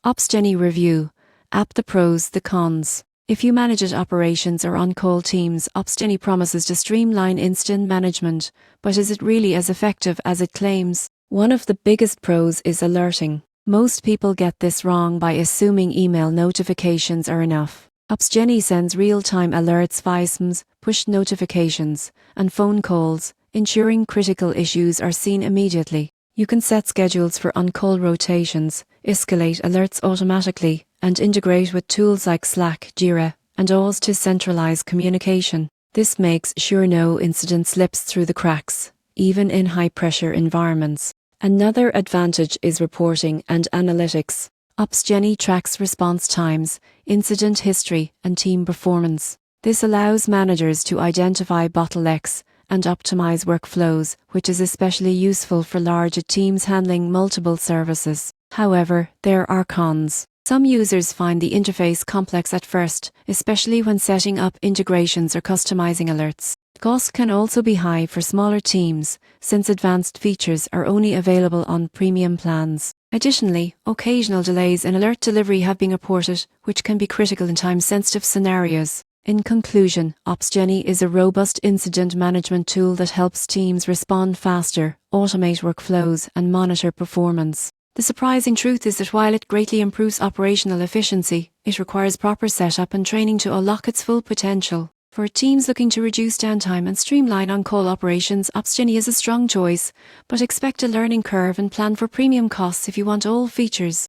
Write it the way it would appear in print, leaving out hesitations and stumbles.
Opsgenie Review. App: the pros, the cons. If you manage at operations or on-call teams, Opsgenie promises to streamline incident management, but is it really as effective as it claims? One of the biggest pros is alerting. Most people get this wrong by assuming email notifications are enough. Opsgenie sends real-time alerts, voicemails, push notifications, and phone calls, ensuring critical issues are seen immediately. You can set schedules for on-call rotations, escalate alerts automatically, and integrate with tools like Slack, Jira, and AWS to centralize communication. This makes sure no incident slips through the cracks, even in high-pressure environments. Another advantage is reporting and analytics. Opsgenie tracks response times, incident history, and team performance. This allows managers to identify bottlenecks and optimize workflows, which is especially useful for larger teams handling multiple services. However, there are cons. Some users find the interface complex at first, especially when setting up integrations or customizing alerts. Costs can also be high for smaller teams, since advanced features are only available on premium plans. Additionally, occasional delays in alert delivery have been reported, which can be critical in time-sensitive scenarios. In conclusion, Opsgenie is a robust incident management tool that helps teams respond faster, automate workflows, and monitor performance. The surprising truth is that while it greatly improves operational efficiency, it requires proper setup and training to unlock its full potential. For teams looking to reduce downtime and streamline on-call operations, Opsgenie is a strong choice, but expect a learning curve and plan for premium costs if you want all features.